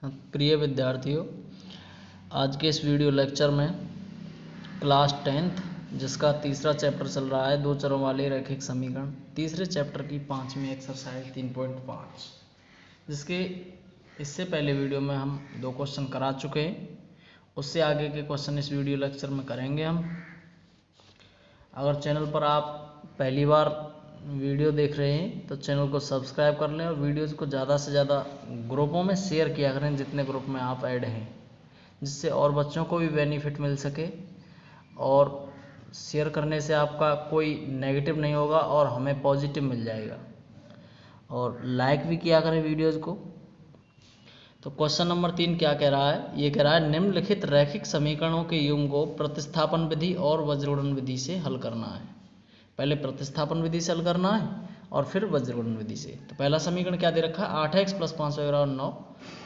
प्रिय विद्यार्थियों, आज के इस वीडियो लेक्चर में क्लास 10th जिसका तीसरा चैप्टर चल रहा है दो चरों वाले रैखिक समीकरण, तीसरे चैप्टर की पांचवी एक्सरसाइज 3.5, जिसके इससे पहले वीडियो में हम दो क्वेश्चन करा चुके हैं। उससे आगे के क्वेश्चन इस वीडियो लेक्चर में करेंगे हम। अगर चैनल पर आप पहली बार वीडियो देख रहे हैं तो चैनल को सब्सक्राइब कर लें और वीडियोज़ को ज़्यादा से ज़्यादा ग्रुपों में शेयर किया करें, जितने ग्रुप में आप ऐड हैं, जिससे और बच्चों को भी बेनिफिट मिल सके। और शेयर करने से आपका कोई नेगेटिव नहीं होगा और हमें पॉजिटिव मिल जाएगा। और लाइक भी किया करें वीडियोज़ को। तो क्वेश्चन नंबर 3 क्या कह रहा है? ये कह रहा है निम्नलिखित रैखिक समीकरणों के युग्म को प्रतिस्थापन विधि और वज्रगुणन विधि से हल करना है। पहले प्रतिस्थापन विधि से हल करना है और फिर वज्रगुणन विधि से। तो पहला समीकरण क्या दे रखा है? 8x + 5y = 9।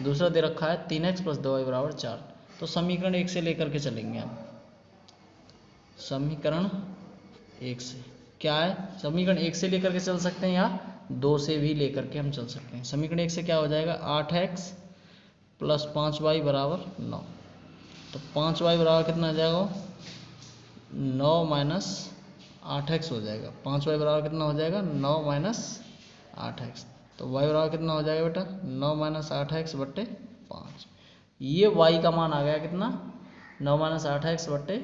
दूसरा दे रखा है 3x + 2y = 4। तो समीकरण 1 से लेकर के चलेंगे हम। समीकरण 1 से क्या है? समीकरण 1 से लेकर के चल सकते हैं या 2 से भी लेकर के हम चल सकते हैं। समीकरण 1 से क्या हो जाएगा? 8x + 5y = 9। तो 5y बराबर कितना आ जाएगा? 9 - 8x हो जाएगा। 5y बराबर कितना हो जाएगा? 9 - 8x। तो y बराबर कितना हो जाएगा बेटा? 9 - 8x बट्टे 5। ये y का मान आ गया कितना? 9 - 8x बट्टे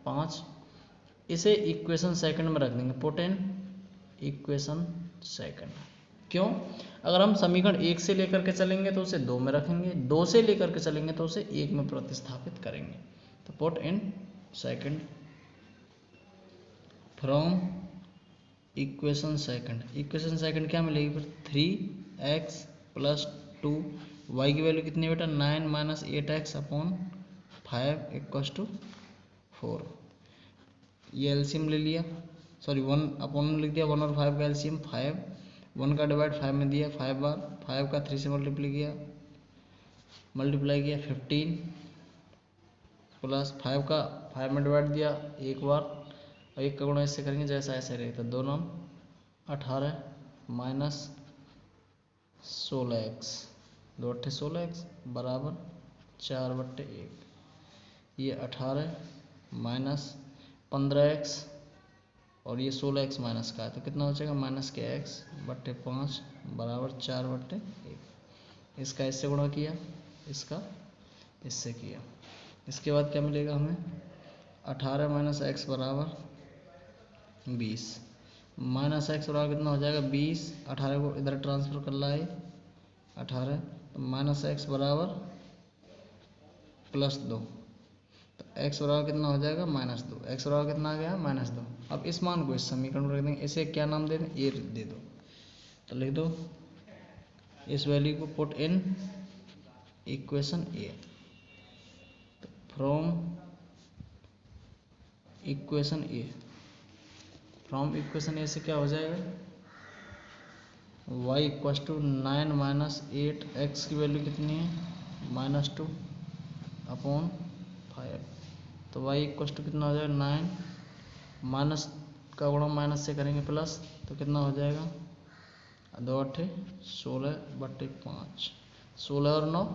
5। इसे इक्वेशन सेकंड में रख देंगे। Put in equation second. क्यों? अगर हम समीकरण 1 से लेकर के चलेंगे तो उसे 2 में रखेंगे, 2 से लेकर के चलेंगे तो उसे 1 में प्रतिस्थापित करेंगे। तो put in second from equation second. Equation second क्या मिलेगी फिर? 3x + 2 y की वैल्यू कितनी है बेटा? 9 - 8x / 5 = 4। ये एलसीएम ले लिया, सॉरी 1/1 लिख दिया। 1 और 5 का एलसीएम 5। 1 का डिवाइड 5 में दिया 5 बार। 5 का 3 से मल्टीप्लाई किया 15 प्लस 5 का 5 में डिवाइड दिया एक बार और 1 का गुणा इससे करेंगे जैसा ऐसे रहेगा। तो 2 9 18 - 16x 2 8 16x बराबर 4/1। ये 18 - 15x और ये 16x माइनस का है तो कितना हो जाएगा? -x/5 बराबर 4/1। इसका इससे गुणा किया, इसका इससे किया। इसके बाद क्या मिलेगा हमें? 18 - x बराबर 20। -x बराबर कितना हो जाएगा? 20। 18 को इधर ट्रांसफर कर लाए 18। तो -x बराबर +2। तो x बराबर कितना हो जाएगा? -2। x बराबर कितना आ गया? -2। अब इस मान को इस समीकरण में रख देंगे। इसे क्या नाम दे दें? ए दे दो। तो लिख दो इस वैल्यू को पुट इन इक्वेशन ए। तो from equation A, from equation A से क्या हो जाएगा? y = 9 - 8x की वैल्यू कितनी है? -2/5। तो y = कितना हो जाएगा? 9 माइनस का गुणा माइनस से करेंगे प्लस, तो कितना हो जाएगा? 2 8 16/5। 16 और 9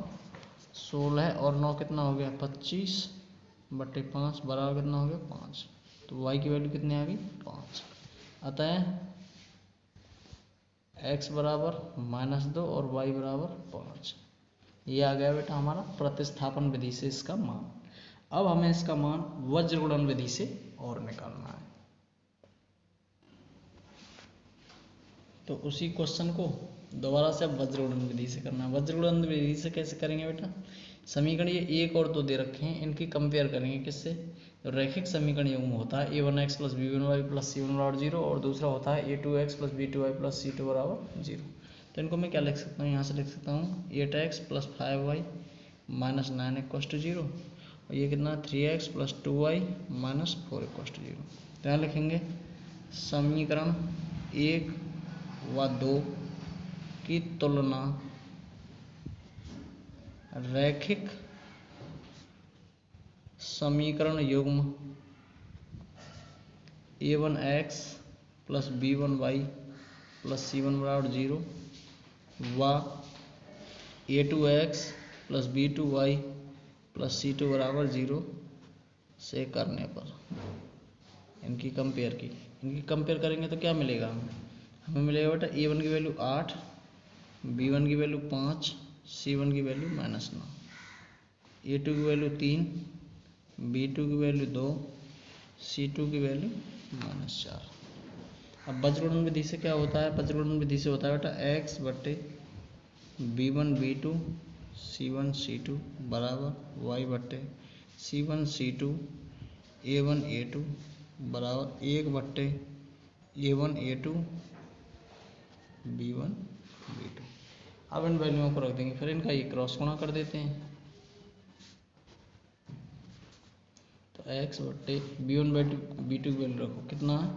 16 और 9 कितना हो गया? 25/5 बराबर कितना हो गया? 5। तो y की वैल्यू कितनी आ गई? 5। अतः x बराबर -2 और y बराबर 5। ये आ गया बेटा हमारा प्रतिस्थापन विधि से इसका मान। अब हमें इसका मान वज्रगुणन विधि से और निकालना है। तो उसी क्वेश्चन को दोबारा से अब वज्रगुणन विधि से करना है। वज्रगुणन विधि से कैसे करेंगे बेटा? समीकरण ये 1 और 2 दे रखे हैं, इनकी कंपेयर करेंगे किससे? तो रैखिक समीकरण युग्म होता है a1x + b1y + c1 = 0 और दूसरा होता है a2x + b2y + c2 = 0। तो इनको मैं क्या लिख सकता हूँ? यहाँ से लिख सकता हूँ 8x + 5y - 9 = 0 और ये कितना? 3x + 2y - 4 = 0। तो यहाँ लिखेंगे समीकरण 1 व 2 की तुलना रैखिक समीकरण युग्म a1x + b1y + c1 = 0 व a2x plus B2Y plus C2 बराबर 0 से करने पर इनकी कंपेयर करेंगे तो क्या मिलेगा हमें मिलेगा बेटा A1 की वैल्यू 8, B1 की वैल्यू 5, C1 की वैल्यू -9, A2 की वैल्यू 3, B2 की वैल्यू 2, C2 की वैल्यू -4। अब वज्रगुणन विधि से क्या होता है, वज्रगुणन विधि से होता है बेटा x बट्टे B1 B2 C1 C2 बराबर y बट्टे C1 C2 A1 A2 बराबर 1 बट्टे A1 A2 B1 B2। अब इन वैल्यूओं को रख देंगे, फिर इनका ये क्रॉस गुणा कर देते हैं। तो x बट्टे B1 B2 की वैल्यू रखो, कितना है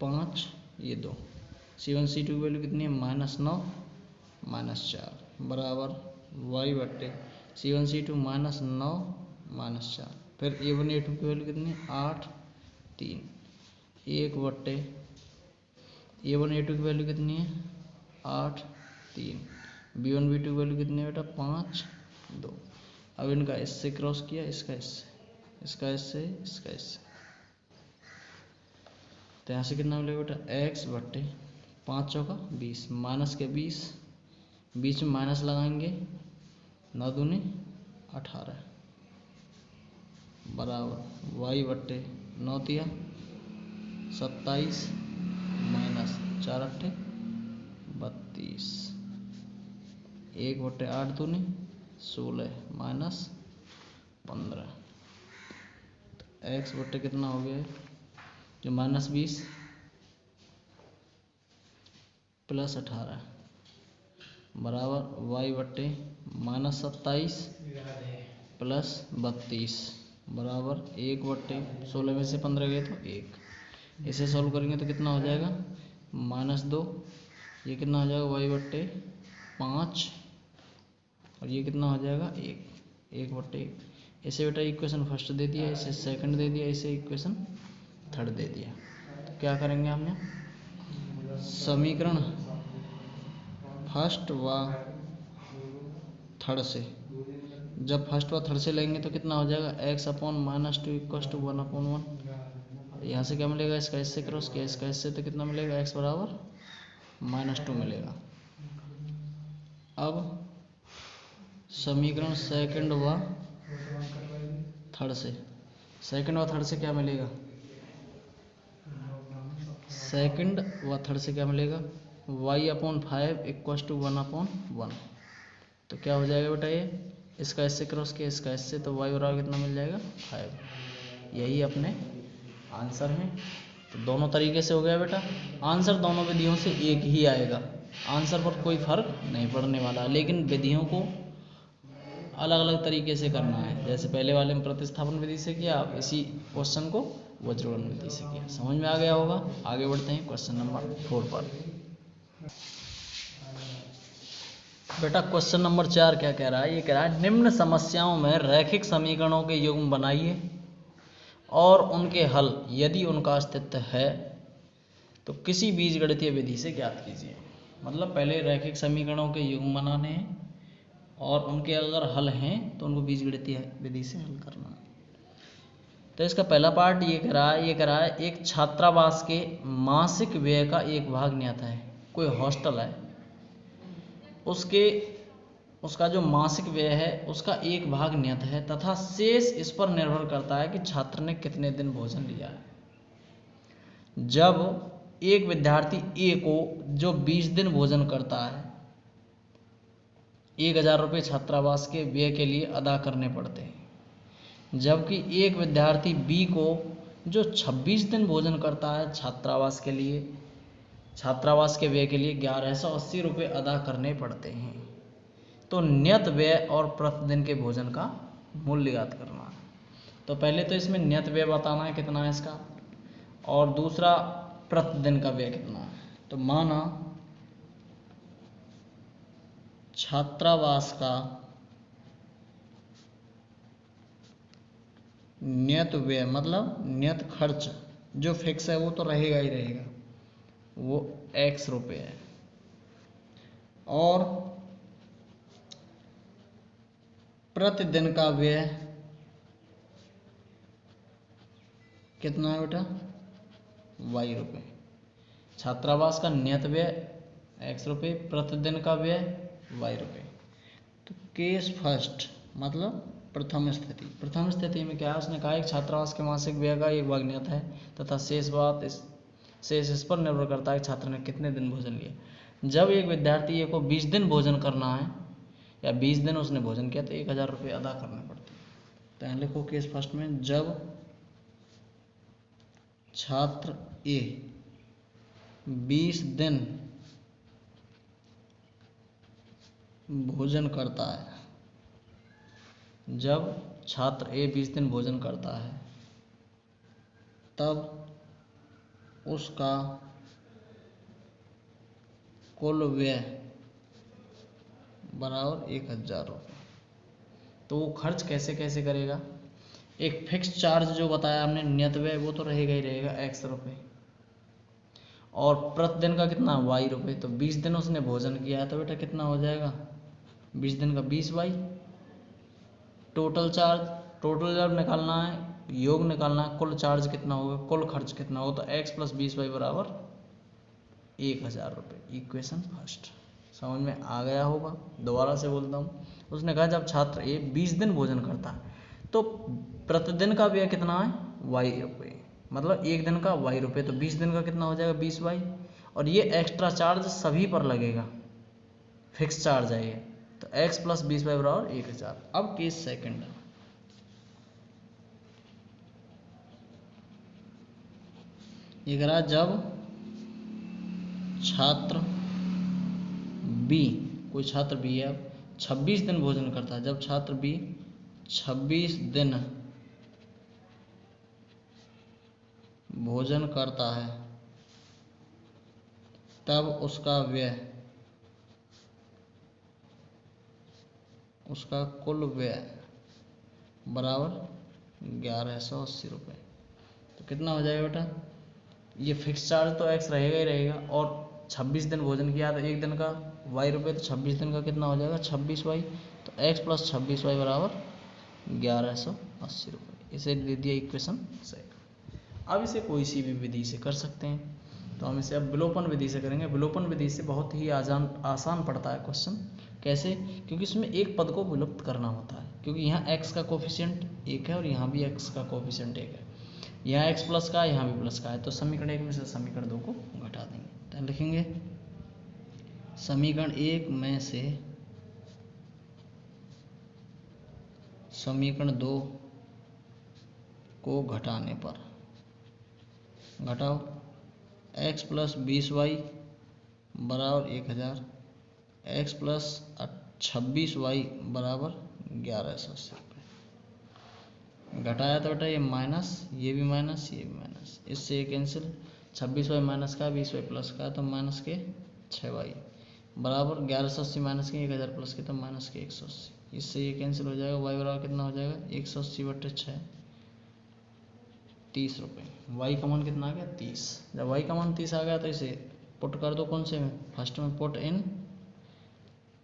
5, ये 2, C1 C2 की वैल्यू कितनी है -9 -4 बराबर y बट्टे C1 C2 -9 -4, फिर A1 A2 की वैल्यू कितनी है 8 3, 1 बट्टे A1 A2 की वैल्यू कितनी है 8 3, B1 B2 की वैल्यू कितनी है बेटा 5 2। अब इनका इससे क्रॉस किया, इसका इससे, इसका इससे, इसका इससे, तो यहाँ से कितना मिलेगा बेटा x बट्टे 5 चौका 20 माइनस के 20, बीच में माइनस लगाएंगे 9 दूनी 18 बराबर y बट्टे 9 तिया 27 माइनस 4 अट्ठे 32, 1 बट्टे 8 दूनी 16 माइनस 15, तो x बट्टे कितना हो गया जो -20 प्लस 18 बराबर y बट्टे -27 प्लस 32 बराबर 1 बट्टे 16 में से 15 गए तो 1। इसे सॉल्व करेंगे तो कितना हो जाएगा -2, ये कितना हो जाएगा y बट्टे 5 और ये कितना हो जाएगा 1 बट्टे 1। इसे बेटा इक्वेशन फर्स्ट दे दिया, इसे सेकंड दे दिया, इसे इक्वेशन थर्ड दे दिया। तो क्या करेंगे हमने समीकरण फर्स्ट व थर्ड से, जब फर्स्ट व थर्ड से लेंगे तो कितना हो जाएगा x अपॉन -2 इक्वल टू 1/1। यहाँ से क्या मिलेगा इसका इससे क्रॉस किया, इसका इससे, तो कितना मिलेगा x बराबर -2 मिलेगा। अब समीकरण सेकंड व थर्ड से, सेकंड व थर्ड से क्या मिलेगा, सेकंड व थर्ड से क्या मिलेगा y/5 इक्वल टू 1/1। तो क्या हो जाएगा बेटा ये, इसका इससे क्रॉस किया, इसका इससे, तो y बराबर कितना मिल जाएगा 5। यही अपने आंसर हैं। तो दोनों तरीके से हो गया बेटा, आंसर दोनों विधियों से एक ही आएगा, आंसर पर कोई फर्क नहीं पड़ने वाला, लेकिन विधियों को अलग अलग तरीके से करना है। जैसे पहले वाले में प्रतिस्थापन विधि से किया, इसी क्वेश्चन को वज्रगुणन विधि से किया। समझ में आ गया होगा। आगे बढ़ते हैं क्वेश्चन नंबर 4 पर। बेटा क्वेश्चन नंबर 4 क्या कह रहा है, ये कह रहा है निम्न समस्याओं में रैखिक समीकरणों के युग्म बनाइए और उनके हल यदि उनका अस्तित्व है तो किसी बीजगणितीय विधि से ज्ञात कीजिए। मतलब पहले रैखिक समीकरणों के युग्म बनाने हैं और उनके अगर हल हैं तो उनको बीजगणितीय विधि से हल करना है। तो इसका पहला पार्ट ये कह रहा है एक छात्रावास के मासिक व्यय का एक भाग ज्ञात है। कोई हॉस्टल है, उसका जो मासिक व्यय है उसका एक भाग नियत है तथा शेष इस पर निर्भर करता है कि छात्र ने कितने दिन भोजन लिया है। जब एक विद्यार्थी ए को जो 20 दिन भोजन करता है, 1000 रुपये छात्रावास के व्यय के लिए अदा करने पड़ते हैं, जबकि एक विद्यार्थी बी को जो 26 दिन भोजन करता है छात्रावास के व्यय के लिए 1180 रुपये अदा करने पड़ते हैं। तो नियत व्यय और प्रतिदिन के भोजन का मूल्य ज्ञात करना है। तो पहले तो इसमें नियत व्यय बताना है कितना है इसका, और दूसरा प्रतिदिन का व्यय कितना है। तो माना छात्रावास का नियत व्यय मतलब नियत खर्च जो फिक्स है वो तो रहेगा ही रहेगा, वो x रुपये है, और प्रतिदिन का व्यय कितना है बेटा, वाई रुपये। छात्रावास का नियत व्यय एक्स रुपये, प्रतिदिन का व्यय वाई रुपये। तो केस फर्स्ट मतलब प्रथम स्थिति। प्रथम स्थिति में क्या है, उसने कहा एक छात्रावास के मासिक व्यय का एक भाग नियत है तथा शेष इस पर निर्भर करता है छात्र ने कितने दिन भोजन लिया। जब एक विद्यार्थी को 20 दिन भोजन करना है या 20 दिन उसने भोजन किया तो 1000 रुपये अदा करने पड़ते हैं। तो यहाँ लिखो केस फर्स्ट में, जब छात्र ए 20 दिन भोजन करता है, जब छात्र ए 20 दिन भोजन करता है तब उसका कुल व्यय बराबर 1000 रुपये। तो वो खर्च कैसे कैसे करेगा, एक फिक्स चार्ज जो बताया हमने नियत व्यय वो तो रहेगा ही रहेगा एक्स रुपये, और प्रतिदिन का कितना वाई रुपये। तो 20 दिन उसने भोजन किया है तो बेटा कितना हो जाएगा, 20 दिन का 20 वाई। टोटल जब निकालना है, योग निकालना है, कुल चार्ज कितना होगा, कुल खर्च कितना होगा, तो x + 20 वाई बराबर 1000 रुपये। इक्वेशन फर्स्ट समझ में आ गया होगा। दोबारा से बोलता हूँ, उसने कहा जब छात्र ए 20 दिन भोजन करता है तो प्रतिदिन का व्यय कितना है, वाई रुपये, मतलब एक दिन का वाई रुपये। तो 20 दिन का कितना हो जाएगा, 20 वाई, और ये एक्स्ट्रा चार्ज सभी पर लगेगा, फिक्स चार्ज है ये। तो x + 20 वाई बराबर 1000। अब केस सेकंड, ये कह रहा जब छात्र बी, कोई छात्र बी है, 26 दिन भोजन करता है। जब छात्र बी 26 दिन भोजन करता है तब उसका व्यय, उसका कुल व्यय बराबर 1180 रुपये। तो कितना हो जाएगा बेटा, ये फिक्स चार्ज तो एक्स रहेगा ही रहेगा, और 26 दिन भोजन किया तो एक दिन का वाई रुपये, तो 26 दिन का कितना हो जाएगा, 26 वाई। तो x + 26 वाई बराबर 1180 रुपये। इसे दे दिया इक्वेशन से। अब इसे कोई सी भी विधि से कर सकते हैं, तो हम इसे अब विलोपन विधि से करेंगे। विलोपन विधि से बहुत ही आसान पड़ता है क्वेश्चन। कैसे, क्योंकि इसमें एक पद को विलुप्त करना होता है, क्योंकि यहाँ x का कोफिशिएंट 1 है और यहाँ भी x का कोफिशिएंट 1 है, यहाँ x प्लस का है, यहाँ भी प्लस का है। तो समीकरण 1 में से समीकरण 2 को घटा देंगे। तो लिखेंगे समीकरण 1 में से समीकरण 2 को घटाने पर, घटाओ x + 20 वाई बराबर 1000, x + 26 वाई बराबर 1180 रुपये। घटाया तो बेटा ये माइनस, ये भी माइनस, ये भी माइनस, इससे ये कैंसिल। 26 वाई माइनस का, 20 वाई प्लस का, तो माइनस के 6 वाई बराबर 1180 माइनस के 1000 प्लस के, तो माइनस के 180। इससे ये कैंसिल हो जाएगा। वाई बराबर कितना हो जाएगा, 180/6 30 रुपये। वाई का मान कितना आ गया, 30। जब वाई का मान 30 आ गया तो इसे पुट कर दो कौन से में, फर्स्ट में, पुट इन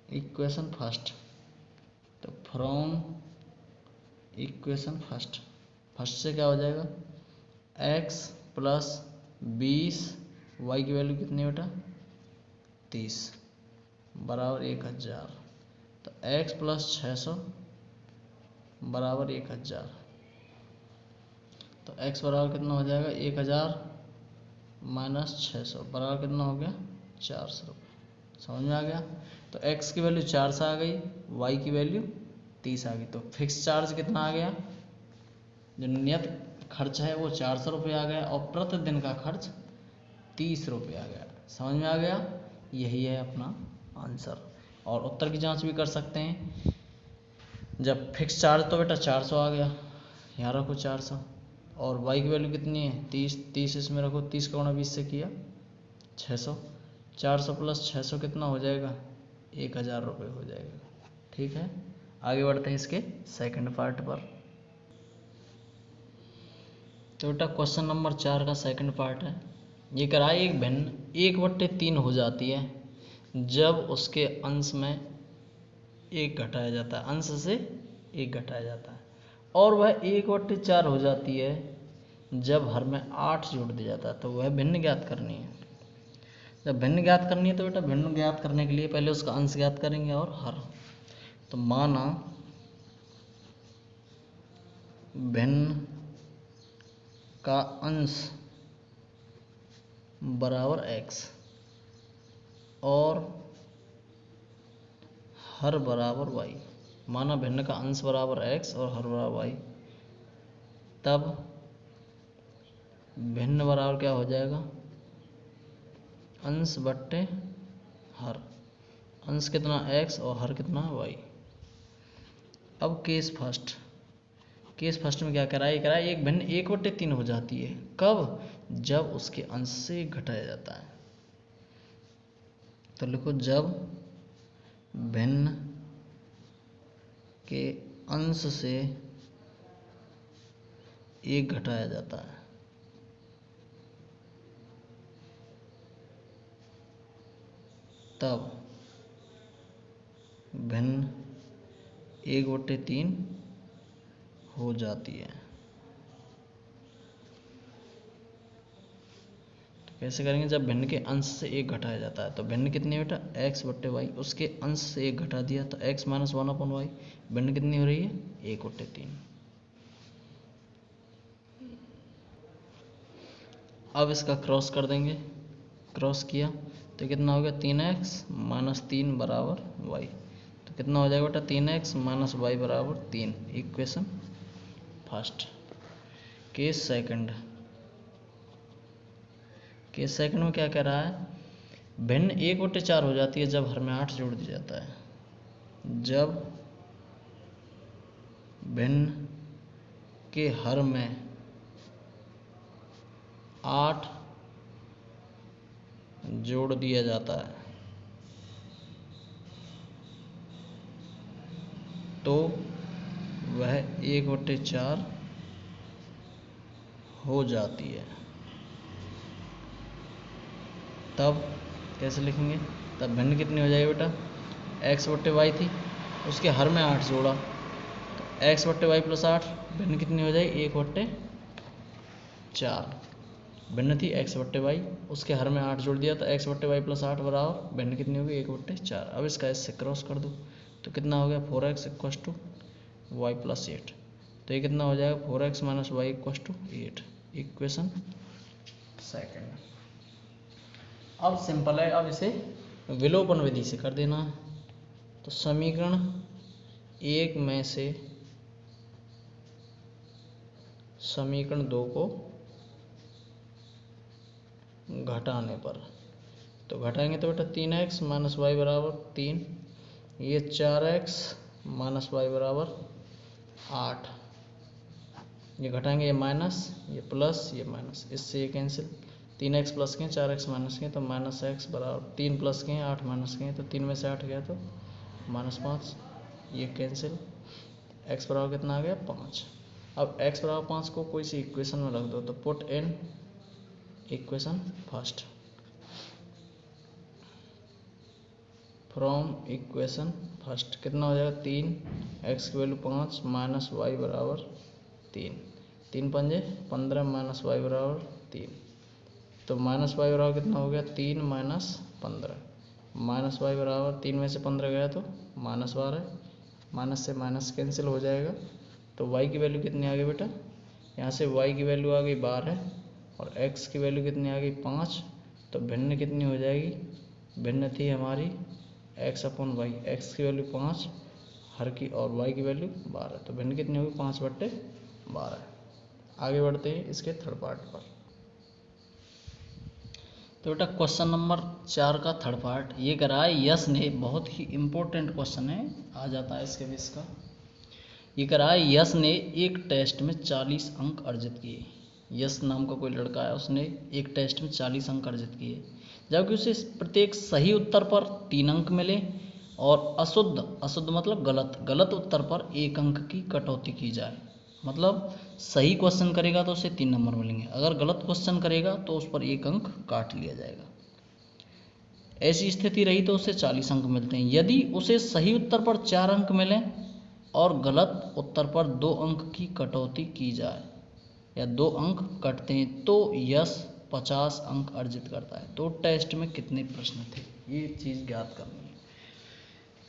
इक्वेशन फर्स्ट। तो फ्रॉम इक्वेशन फर्स्ट से क्या हो जाएगा, x + 20 वाई की वैल्यू कितनी है बेटा, 30 बराबर 1000। तो x + 600 बराबर 1000। तो x बराबर कितना हो जाएगा, 1000 - 600 बराबर कितना हो गया, 400 रुपये। समझ में आ गया। तो x की वैल्यू 400 आ गई, y की वैल्यू 30 आ गई। तो फिक्स चार्ज कितना आ गया, जो नियत खर्च है वो 400 रुपये आ गया, और प्रतिदिन का खर्च 30 रुपये आ गया। समझ में आ गया। यही है अपना आंसर। और उत्तर की जांच भी कर सकते हैं। जब फिक्स चार्ज तो बेटा 400 आ गया, यहाँ रखो 400, और y की वैल्यू कितनी है, 30 इसमें रखो, 30 का गुणा 20 से किया 600, 400 + 600 कितना हो जाएगा, 1000 रुपये हो जाएगा। ठीक है, आगे बढ़ते हैं इसके सेकंड पार्ट पर। तो बेटा क्वेश्चन नंबर 4 का सेकंड पार्ट है। ये कह रहा है एक भिन्न 1/3 हो जाती है जब उसके अंश में 1 घटाया जाता है, अंश से 1 घटाया जाता है, और वह 1/4 हो जाती है जब हर में 8 जोड़ दिया जाता है। तो वह भिन्न ज्ञात करनी है। जब भिन्न ज्ञात करनी है तो बेटा भिन्न ज्ञात करने के लिए पहले उसका अंश ज्ञात करेंगे और हर। तो माना भिन्न का अंश बराबर x और हर बराबर y। माना भिन्न का अंश बराबर x और हर बराबर y, तब भिन्न बराबर क्या हो जाएगा, अंश बट्टे हर। अंश कितना x और हर कितना y। अब केस फर्स्ट में क्या करा है, एक भिन्न 1/3 हो जाती है। कब? जब उसके अंश से घटाया जाता है। तो लिखो जब भिन्न के अंश से 1 घटाया जाता है। तब भिन्न 1/3 हो जाती है। तो कैसे करेंगे, जब भिन्न के अंश से 1 घटाया जाता है। तो भिन्न कितनी है बेटा, x/y, उसके अंश से 1 घटा दिया तो x - 1/y। भिन्न कितनी हो रही है, 1/3। अब इसका क्रॉस कर देंगे, क्रॉस किया तो कितना हो गया, 3x - 3 बराबर y। तो कितना हो जाएगा बेटा, 3x - y बराबर 3। Equation first. केस सेकंड में क्या कह रहा है, भिन्न 1/4 हो जाती है जब हर में 8 जोड़ दिया जाता है। जब भिन्न के हर में 8 जोड़ दिया जाता है तो वह 1/4 हो जाती है। तब कैसे लिखेंगे, तब भिन्न कितनी हो जाएगी बेटा, x/y थी, उसके हर में 8 जोड़ा तो x/y + 8। भिन्न कितनी हो जाएगी, 1/4। भिन्न थी x/y, उसके हर में 8 जोड़ दिया तो x/y + 8 बराबर भिन्न कितनी होगी, 1/4। अब इसका इससे क्रॉस कर दो तो कितना हो गया, 4x = y + 8। तो ये कितना हो जाएगा, 4x - y = 8। Equation second. अब सिंपल है, अब इसे विलोपन विधि से कर देना है। तो समीकरण 1 में से समीकरण 2 को घटाने पर, तो घटाएंगे तो बेटा 3x - y बराबर 3, ये 4x - y बराबर 8। ये घटाएंगे, ये माइनस, ये प्लस, ये माइनस, इससे ये कैंसिल। 3x प्लस के 4x माइनस के तो -x बराबर 3 प्लस के 8 माइनस के तो 3 में से 8 गया तो -5, ये कैंसिल। x बराबर कितना आ गया, 5। अब x बराबर 5 को कोई सी इक्वेशन में रख दो तो put in equation first. From equation first कितना हो जाएगा, 3x की वैल्यू 5 - y बराबर 3। 3 × 5 = 15 - y बराबर 3। तो -y बराबर कितना हो गया, 3 - 15। -y बराबर 3 में से 15 गया तो -12। माइनस से माइनस कैंसिल हो जाएगा तो y की वैल्यू कितनी आ गई बेटा, यहाँ से y की वैल्यू आ गई 12 और x की वैल्यू कितनी आ गई, 5। तो भिन्न कितनी हो जाएगी, भिन्न थी हमारी x/y, x की वैल्यू 5 हर की और y की वैल्यू 12। तो भिन्न कितनी होगी, 5/12। आगे बढ़ते हैं इसके थर्ड पार्ट पर। तो बेटा क्वेश्चन नंबर 4 का थर्ड पार्ट ये करा है, यश ने, बहुत ही इम्पोर्टेंट क्वेश्चन है, आ जाता है इसके बीच का। ये करा है, यश ने एक टेस्ट में 40 अंक अर्जित किए। यश नाम का कोई लड़का है, उसने एक टेस्ट में 40 अंक अर्जित किए, जबकि उसे प्रत्येक सही उत्तर पर 3 अंक मिले और अशुद्ध मतलब गलत उत्तर पर 1 अंक की कटौती की जाए। मतलब सही क्वेश्चन करेगा तो उसे 3 नंबर मिलेंगे, अगर गलत क्वेश्चन करेगा तो उस पर 1 अंक काट लिया जाएगा। ऐसी स्थिति रही तो उसे 40 अंक मिलते हैं। यदि उसे सही उत्तर पर 4 अंक मिले और गलत उत्तर पर 2 अंक की कटौती की जाए या 2 अंक कटते हैं तो यश 50 अंक अर्जित करता है। तो टेस्ट में कितने प्रश्न थे, ये चीज़ ज्ञात करनी है।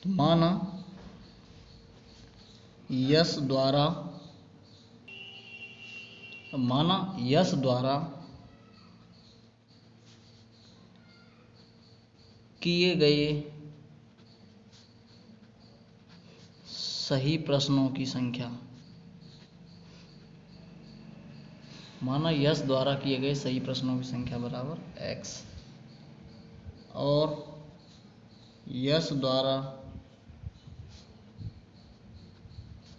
तो माना यश द्वारा किए गए सही प्रश्नों की संख्या, माना यश द्वारा किए गए सही प्रश्नों की संख्या बराबर x और यश द्वारा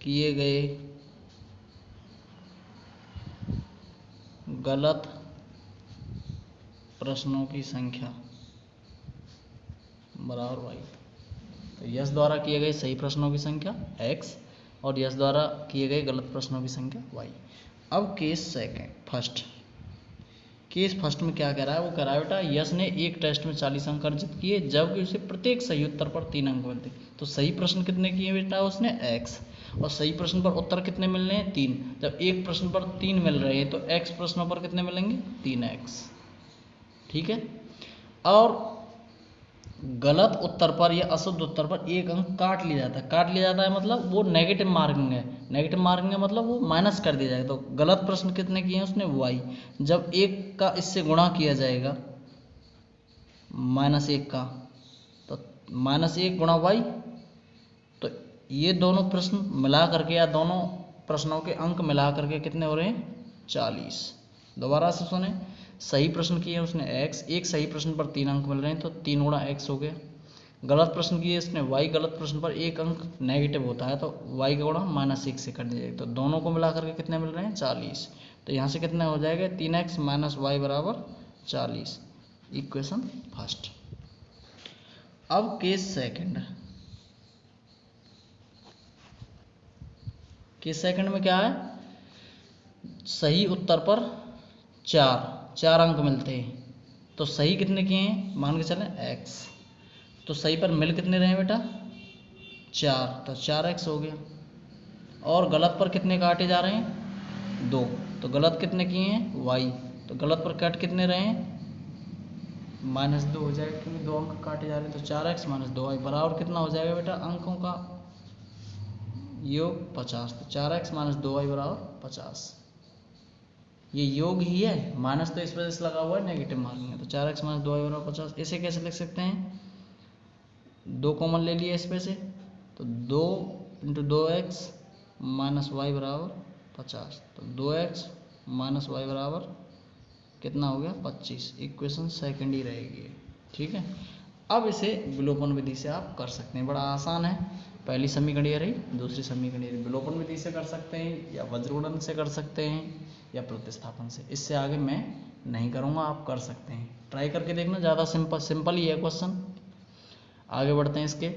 किए गए गलत प्रश्नों की संख्या बराबर y। तो यश द्वारा किए गए सही प्रश्नों की संख्या x और यश द्वारा किए गए गलत प्रश्नों की संख्या y। अब केस फर्स्ट में क्या कह रहा है, वो कह रहा है बेटा यश ने एक टेस्ट में 40 अंक अर्जित किए जबकि उसे प्रत्येक सही उत्तर पर 3 अंक मिलते। तो सही प्रश्न कितने किए बेटा उसने x, और सही प्रश्न पर उत्तर कितने मिलने हैं 3। जब एक प्रश्न पर 3 मिल रहे हैं तो x प्रश्नों पर कितने मिलेंगे 3x, ठीक है। और गलत उत्तर पर या अशुद्ध उत्तर पर 1 अंक काट लिया जाता है मतलब वो नेगेटिव मार्किंग है, मतलब वो माइनस कर दिया जाएगा। तो गलत प्रश्न कितने किए हैं उसने y, जब 1 का इससे गुणा किया जाएगा -1 का, तो -1 गुणा y, तो ये दोनों प्रश्न मिला करके या दोनों प्रश्नों के अंक मिला करके कितने हो रहे हैं 40। दोबारा से सुने, सही प्रश्न किए उसने x, एक सही प्रश्न पर 3 अंक मिल रहे हैं तो 3 गुणा x हो गया। गलत प्रश्न किए इसने y, गलत प्रश्न पर 1 अंक नेगेटिव होता है तो y का गुणा -1 से कर दीजिएगा, तो दोनों को मिला करके कितने मिल रहे हैं 40। तो यहाँ से कितना हो जाएगा 3x - y बराबर 40, इक्वेशन फर्स्ट। अब केस सेकंड में क्या है, सही उत्तर पर 4 अंक मिलते हैं तो सही कितने किए हैं मान के चलें x, तो सही पर मिल कितने रहे बेटा 4, तो 4x हो गया। और गलत पर कितने काटे जा रहे हैं 2, तो गलत कितने किए हैं y, तो गलत पर कट कितने रहे हैं -2 हो जाएगा क्योंकि 2 अंक काटे जा रहे हैं। तो 4x - 2y बराबर कितना हो जाएगा बेटा अंकों का योग 50। तो 4x - 2y बराबर 50, ये योग ही है, माइनस तो इस वजह से लगा हुआ है नेगेटिव मार्किंग है। तो 4x - 2y बराबर 50। इसे कैसे लिख सकते हैं, 2 कॉमन ले लिए इसमें से, तो 2 × 2x - y बराबर 50। तो 2x - y बराबर कितना हो गया 25, इक्वेशन सेकंड ही रहेगी, ठीक है। अब इसे विलोपन विधि से आप कर सकते हैं, बड़ा आसान है। पहली समीकरण ये रही, दूसरी समीकरण ये रही। विलोपन विधि से कर सकते हैं या वज्रगुणन से कर सकते हैं या प्रतिस्थापन से। इससे आगे मैं नहीं करूँगा, आप कर सकते हैं, ट्राई करके देखना। ज़्यादा सिंपल ही है क्वेश्चन। आगे बढ़ते हैं इसके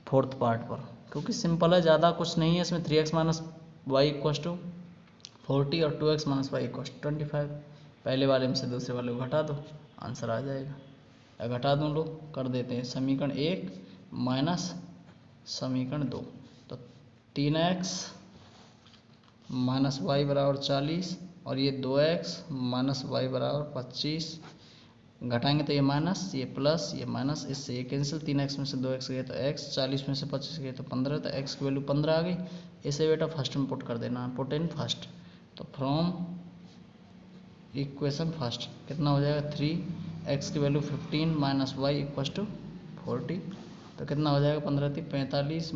फोर्थ पार्ट पर, क्योंकि सिंपल है, ज़्यादा कुछ नहीं है इसमें। 3x - y = 40 और 2x - y = 25। पहले वाले में से दूसरे वाले को घटा दो, आंसर आ जाएगा। या घटा दूँ लोग, कर देते हैं समीकरण 1 माइनस समीकरण 2। तो 3x - y बराबर 40 और ये 2x - y बराबर 25। घटाएंगे तो ये माइनस, ये प्लस, ये माइनस, इससे ये कैंसिल। 3x में से 2x गए तो x, 40 में से 25 गए तो 15, तो x की वैल्यू 15 आ गई। इसे बेटा फर्स्ट में पुट कर देना, पुट इन फर्स्ट। तो फ्रॉम इक्वेशन फर्स्ट कितना हो जाएगा 3x की वैल्यू 15 - y = 40। तो कितना हो जाएगा 15 × 45 -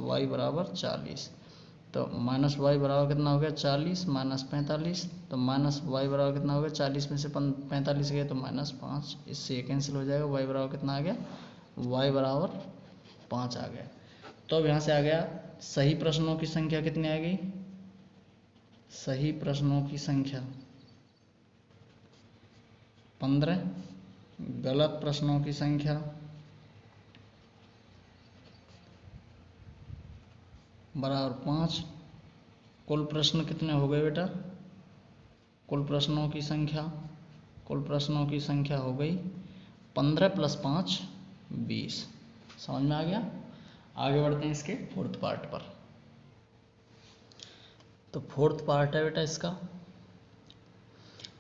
y बराबर 40। तो -y बराबर कितना हो गया 40 - 45। तो -y बराबर कितना हो गया 40 में से 45 गए तो -5, इससे ये कैंसिल हो जाएगा। y बराबर कितना आ गया, y बराबर 5 आ गया। तो अब यहाँ से आ गया सही प्रश्नों की संख्या कितनी आ गई, सही प्रश्नों की संख्या 15, गलत प्रश्नों की संख्या बराबर 5। कुल प्रश्न कितने हो गए बेटा, कुल प्रश्नों की संख्या हो गई 15 + 5 = 20। समझ में आ गया। आगे बढ़ते हैं इसके फोर्थ पार्ट पर। तो फोर्थ पार्ट है बेटा इसका।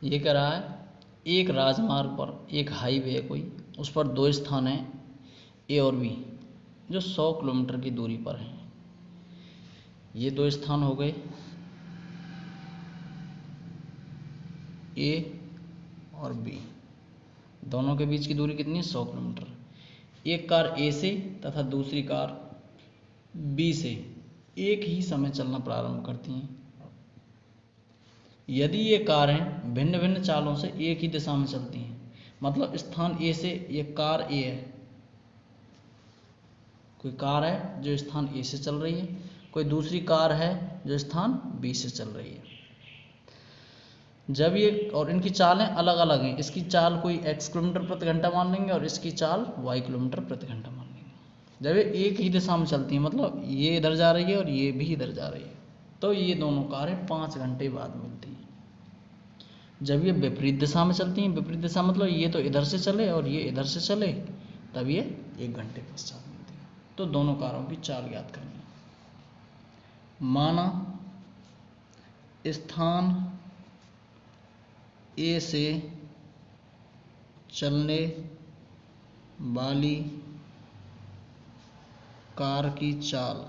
ये कह रहा है एक राजमार्ग पर एक हाईवे है कोई, उस पर दो स्थान हैं ए और बी जो 100 किलोमीटर की दूरी पर हैं। ये दो स्थान हो गए ए और बी, दोनों के बीच की दूरी कितनी है 100 किलोमीटर। एक कार ए से तथा दूसरी कार बी से एक ही समय चलना प्रारंभ करती हैं। यदि ये कारें भिन्न भिन्न चालों से एक ही दिशा में चलती हैं, मतलब स्थान ए से ये कार ए है, कोई कार है जो स्थान ए से चल रही है, कोई दूसरी कार है जो स्थान बी से चल रही है। जब ये और इनकी चालें अलग अलग हैं, इसकी चाल कोई x किलोमीटर प्रति घंटा मान लेंगे और इसकी चाल y किलोमीटर प्रति घंटा मान लेंगे। जब ये एक ही दिशा में चलती हैं, मतलब ये इधर जा रही है और ये भी इधर जा रही है, तो ये दोनों कारें 5 घंटे बाद मिलती हैं। जब ये विपरीत दिशा में चलती हैं, विपरीत दिशा मतलब ये तो इधर से चले और ये इधर से चले, तब ये 1 घंटे पश्चात मिलती है। तो दोनों कारों की चाल ज्ञात करनी है। माना स्थान ए से चलने वाली कार की चाल,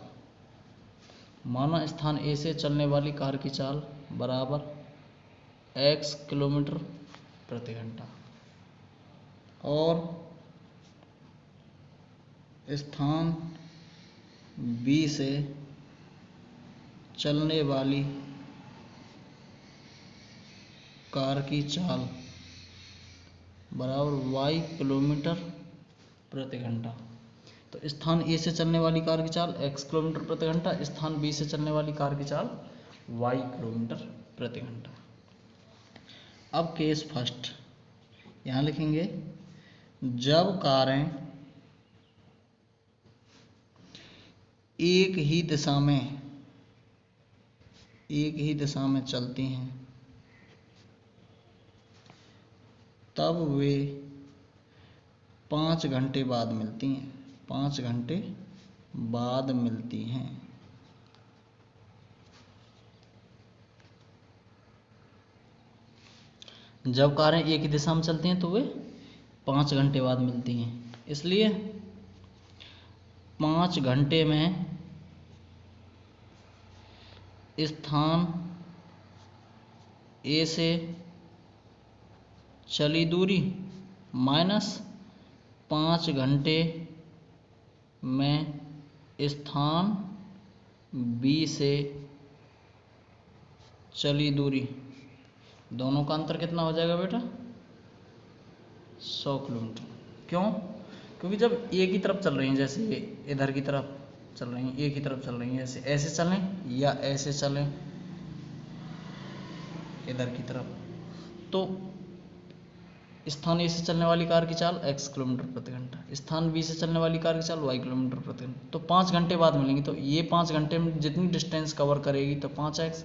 माना स्थान ए से चलने वाली कार की चाल बराबर x किलोमीटर प्रति घंटा और स्थान बी से चलने वाली कार की चाल बराबर y किलोमीटर प्रति घंटा। तो स्थान ए से चलने वाली कार की चाल x किलोमीटर प्रति घंटा, स्थान बी से चलने वाली कार की चाल y किलोमीटर प्रति घंटा। अब केस फर्स्ट यहाँ लिखेंगे, जब कारें एक ही दिशा में चलती हैं तब वे 5 घंटे बाद मिलती हैं। 5 घंटे बाद मिलती हैं। जब कारें एक ही दिशा में चलती हैं तो वे 5 घंटे बाद मिलती हैं। इसलिए 5 घंटे में स्थान ए से चली दूरी माइनस 5 घंटे में स्थान बी से चली दूरी, दोनों का अंतर कितना हो जाएगा बेटा 100 किलोमीटर। क्यों? क्योंकि जब एक ही तरफ चल रही हैं, जैसे इधर की तरफ चल रही हैं, एक ही तरफ चल रही हैं, जैसे ऐसे चलें या ऐसे चलें इधर की तरफ, तो स्थान ए से चलने वाली कार की चाल x किलोमीटर प्रति घंटा, स्थान बी से चलने वाली कार की चाल y किलोमीटर प्रति घंटा, तो 5 घंटे बाद मिलेंगी। तो ये 5 घंटे में जितनी डिस्टेंस कवर करेगी तो 5x,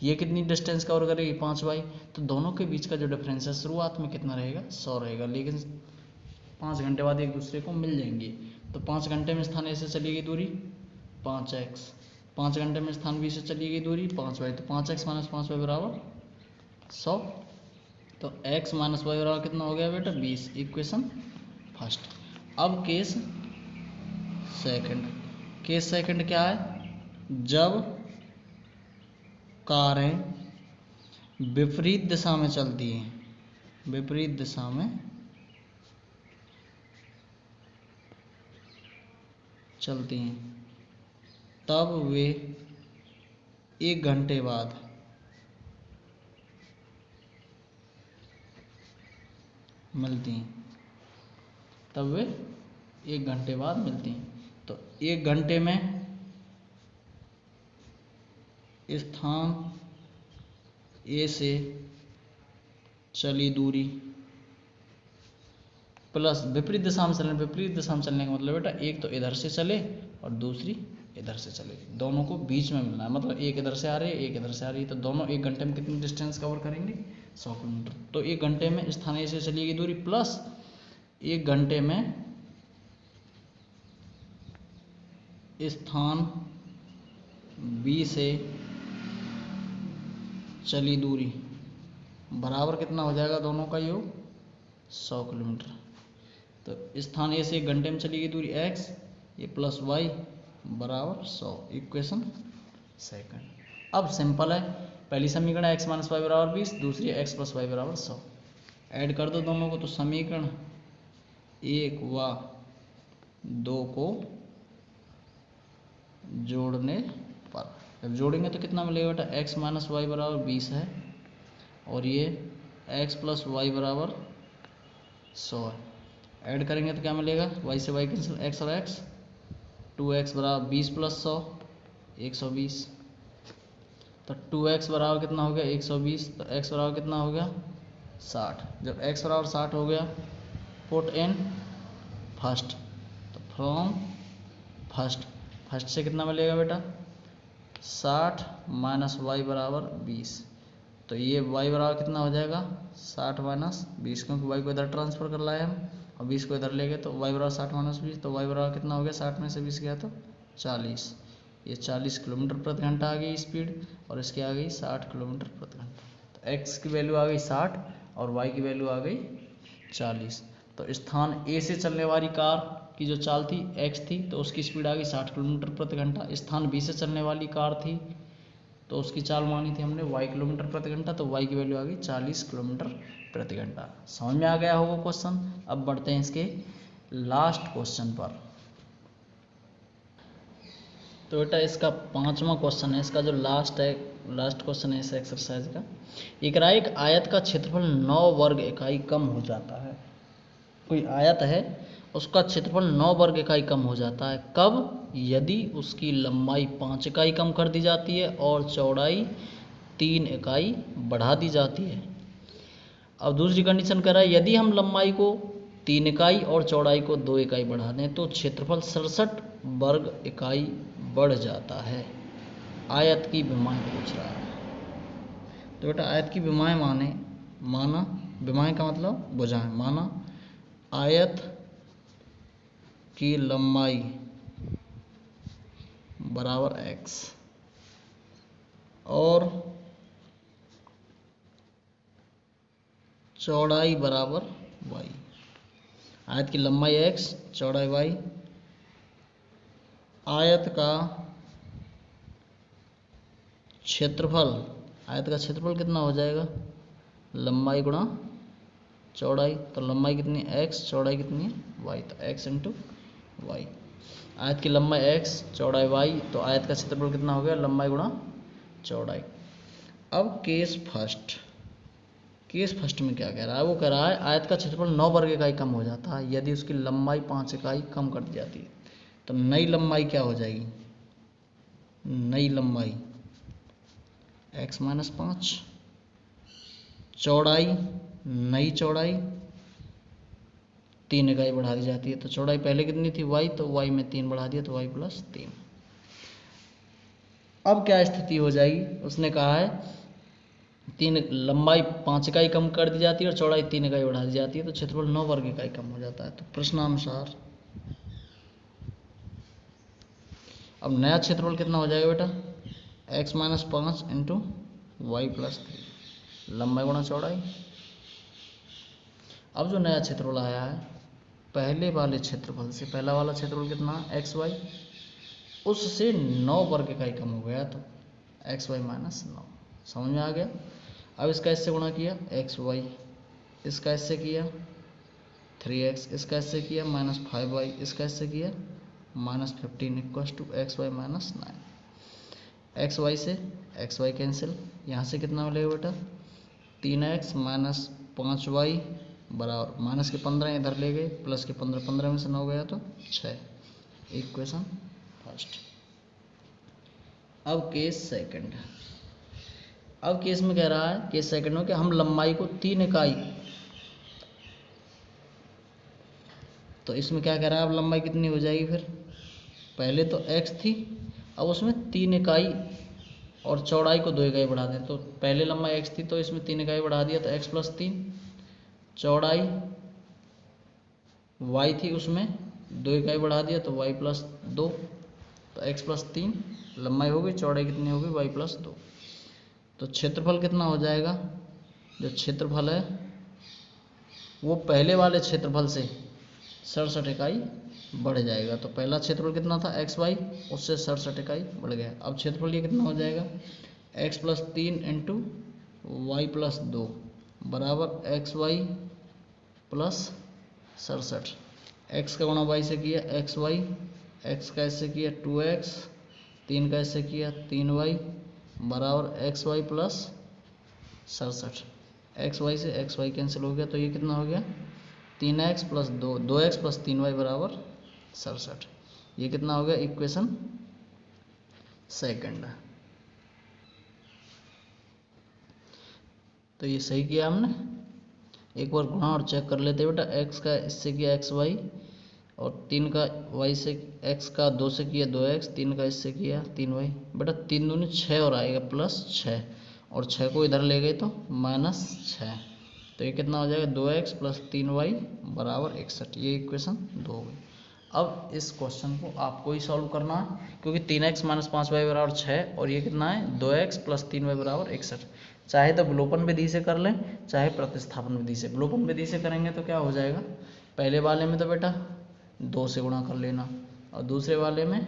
ये कितनी डिस्टेंस कवर करेगी 5y, तो दोनों के बीच का जो डिफरेंस है शुरुआत में कितना रहेगा 100 रहेगा, लेकिन 5 घंटे बाद एक दूसरे को मिल जाएंगे। तो 5 घंटे में स्थान ए से चली गई दूरी 5x, 5 घंटे में स्थान बी से चली गई दूरी 5y, तो 5x माइनस 5y बराबर 100। तो x माइनस वाई बराबर कितना हो गया बेटा 20। Equation first. अब केस सेकंड। केस सेकंड क्या है, जब कारें विपरीत दिशा में चलती हैं, विपरीत दिशा में चलती हैं तब वे 1 घंटे बाद मिलती हैं, तब वे 1 घंटे बाद मिलती हैं। तो 1 घंटे में स्थान ए से चली दूरी प्लस विपरीत दिशा में चलने, विपरीत दिशा में चलने का मतलब बेटा एक तो इधर से चले और दूसरी इधर से चले, दोनों को बीच में मिलना है। मतलब एक इधर से आ रही है, एक इधर से आ रही है, तो दोनों 1 घंटे में कितनी डिस्टेंस कवर करेंगे 100 किलोमीटर। तो 1 घंटे में स्थान ए से चली गई दूरी प्लस 1 घंटे में स्थान बी से चली दूरी बराबर कितना हो जाएगा, दोनों का योग 100 किलोमीटर। तो स्थान ए से 1 घंटे में चली गई दूरी x, ये प्लस वाई बराबर 100, इक्वेशन सेकंड। अब सिंपल है, पहली समीकरण x माइनस वाई बराबर 20, दूसरी x प्लस वाई बराबर 100। ऐड कर दो दोनों को, तो समीकरण 1 व 2 को जोड़ने पर, जब जोड़ेंगे तो कितना मिलेगा बेटा, x माइनस वाई बराबर 20 है और ये x प्लस वाई बराबर 100 है। ऐड करेंगे तो क्या मिलेगा, y से y कैंसिल, x और x, 2x बराबर 20 प्लस 100 120। तो 2x बराबर कितना हो गया 120, तो x बराबर कितना हो गया 60। जब x बराबर 60 हो गया, पुट इन फर्स्ट, तो फ्रॉम फर्स्ट से कितना मिलेगा बेटा 60 माइनस वाई बराबर 20, तो ये y बराबर कितना हो जाएगा 60 माइनस 20, क्योंकि y को इधर ट्रांसफर कर लाए हम और 20 को इधर ले गए, तो y बराबर 60 माइनस 20, तो y बराबर कितना हो गया 60 में से 20 गया तो 40। ये 40 किलोमीटर प्रति घंटा आ गई स्पीड और इसकी आ गई 60 किलोमीटर प्रति घंटा। तो x की वैल्यू आ गई 60 और y की वैल्यू आ गई 40। तो स्थान ए से चलने वाली कार की जो चाल थी x थी, तो उसकी स्पीड आ गई 60 किलोमीटर प्रति घंटा। स्थान बी से चलने वाली कार थी तो उसकी चाल मानी थी हमने y किलोमीटर प्रति घंटा, तो y की वैल्यू आ गई 40 किलोमीटर प्रति घंटा। समझ में आ गया होगा क्वेश्चन। अब बढ़ते हैं इसके लास्ट क्वेश्चन पर। तो बेटा इसका 5वां क्वेश्चन है, इसका जो लास्ट क्वेश्चन है इस एक्सरसाइज का। एक आयत का क्षेत्रफल 9 वर्ग इकाई कम हो जाता है। कोई आयत है, उसका क्षेत्रफल 9 वर्ग इकाई कम हो जाता है। कब? यदि उसकी लंबाई 5 इकाई कम कर दी जाती है और चौड़ाई 3 इकाई बढ़ा दी जाती है। अब दूसरी कंडीशन कह रहा है, यदि हम लंबाई को 3 इकाई और चौड़ाई को 2 इकाई बढ़ा दें तो क्षेत्रफल 67 वर्ग इकाई बढ़ जाता है। आयत की विमाएं पूछ रहा है। तो बेटा आयत की विमाएं माना विमाएं का मतलब भुजाएं, माना आयत की लंबाई बराबर x और चौड़ाई बराबर y। आयत की लंबाई x, चौड़ाई y। आयत का क्षेत्रफल कितना हो जाएगा, लंबाई गुणा चौड़ाई। तो लंबाई कितनी x, चौड़ाई कितनी y, तो x इंटू वाई। आयत की लंबाई x, चौड़ाई y, तो आयत का क्षेत्रफल कितना हो गया, लंबाई गुणा चौड़ाई। अब केस फर्स्ट में क्या कह रहा है, वो कह रहा है आयत का क्षेत्रफल 9 वर्ग इकाई कम हो जाता है यदि उसकी लंबाई 5 इकाई कम कर दी जाती है। तो नई लंबाई क्या हो जाएगी, नई लंबाई x माइनस 5, चौड़ाई, नई चौड़ाई 3 इकाई बढ़ा दी जाती है। तो चौड़ाई पहले कितनी थी y, तो y में 3 बढ़ा दिया तो y प्लस 3। अब क्या स्थिति हो जाएगी, उसने कहा है लंबाई 5 इकाई कम कर दी जाती है और चौड़ाई 3 इकाई बढ़ा दी जाती है, तो क्षेत्रफल 9 वर्ग इकाई कम हो जाता है। तो प्रश्नानुसार अब नया क्षेत्रफल कितना हो जाएगा बेटा, x minus 5 into y plus 3, लंबाई गुणा चौड़ाई। अब जो नया क्षेत्रफल आया है पहले वाले क्षेत्रफल से, पहला वाला क्षेत्रफल कितना एक्स वाई, उससे 9 वर्ग इकाई कम हो गया, तो एक्स वाई माइनस 9। समझ में आ गया। अब इसका इससे गुणा किया एक्स वाई, इसका इससे किया 3x, इसका इससे किया माइनस 5y, इसका इससे किया minus 15 equals to x y minus 9। X y से एक्स वाई कैंसिल, यहाँ से कितना मिलेगा बेटा 3x माइनस 5y बराबर माइनस के 15 इधर ले गए, प्लस के 15, 15 में से 9 गया तो 6। Equation first. अब केस सेकंड। अब केस में कह रहा है, केस सेकंड में कि हम लंबाई को 3 इकाई, तो इसमें क्या कह रहा है, अब लंबाई कितनी हो जाएगी, फिर पहले तो x थी, अब उसमें 3 इकाई और चौड़ाई को 2 इकाई बढ़ा दें। तो पहले लंबाई x थी तो इसमें 3 इकाई बढ़ा दिया तो x प्लस 3, चौड़ाई y थी उसमें 2 इकाई बढ़ा दिया तो y प्लस 2, तो x प्लस 3 लंबाई हो गई, चौड़ाई कितनी हो गई y प्लस 2। तो क्षेत्रफल कितना हो जाएगा, जो क्षेत्रफल है वो पहले वाले क्षेत्रफल से 67 इकाई बढ़ जाएगा। तो पहला क्षेत्रफल कितना था XY, उससे 67 इकाई बढ़ गया। अब क्षेत्रफल ये कितना हो जाएगा, x + 3 × y + 2 बराबर XY + 67। x का गुणा y से किया XY, x का ऐसे किया 2x, 3 का ऐसे किया 3y बराबर XY + 67। XY से XY कैंसिल हो गया, तो ये कितना हो गया 3x + 2x + 3y बराबर 67। ये कितना हो गया इक्वेशन सेकंड। तो ये सही किया हमने। एक बार गुणा और चेक कर लेते बेटा। x का इससे किया XY और 3 का y से, x का 2 से किया 2x, 3 का इससे किया 3y। बेटा 3 दूनी 6 और आएगा +6 और 6 को इधर ले गए तो -6। तो ये कितना हो जाएगा 2x + 3y बराबर 61। ये इक्वेशन 2 हो गई। अब इस क्वेश्चन को आपको ही सॉल्व करना है, क्योंकि 3x - 5y बराबर 6 और ये कितना है 2x + 3y बराबर 61। चाहे तो विलोपन विधि से कर लें, चाहे प्रतिस्थापन विधि से। विलोपन विधि से करेंगे तो क्या हो जाएगा, पहले वाले में तो बेटा 2 से गुणा कर लेना और दूसरे वाले में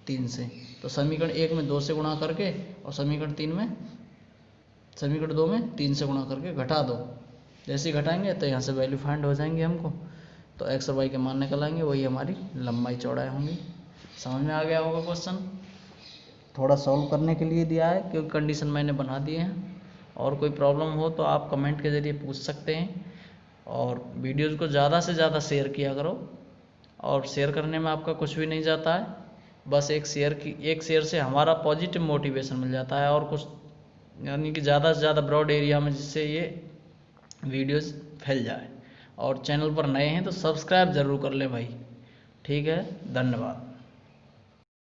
3 से। तो समीकरण 1 में 2 से गुणा करके और समीकरण 2 में 3 से गुणा करके घटा दो। जैसे ही घटाएंगे तो यहाँ से वैल्यू फाइंड हो जाएंगे हमको। तो x और y के मान निकल आएंगे, वही हमारी लंबाई चौड़ाई होंगी। समझ में आ गया होगा क्वेश्चन। थोड़ा सॉल्व करने के लिए दिया है क्योंकि कंडीशन मैंने बना दिए हैं। और कोई प्रॉब्लम हो तो आप कमेंट के ज़रिए पूछ सकते हैं। और वीडियोज़ को ज़्यादा से ज़्यादा शेयर किया करो। और शेयर करने में आपका कुछ भी नहीं जाता है, बस एक शेयर से हमारा पॉजिटिव मोटिवेशन मिल जाता है और कुछ, यानी कि ज़्यादा से ज़्यादा ब्रॉड एरिया में, जिससे ये वीडियोज़ फैल जाए। और चैनल पर नए हैं तो सब्सक्राइब ज़रूर कर लें भाई। ठीक है, धन्यवाद।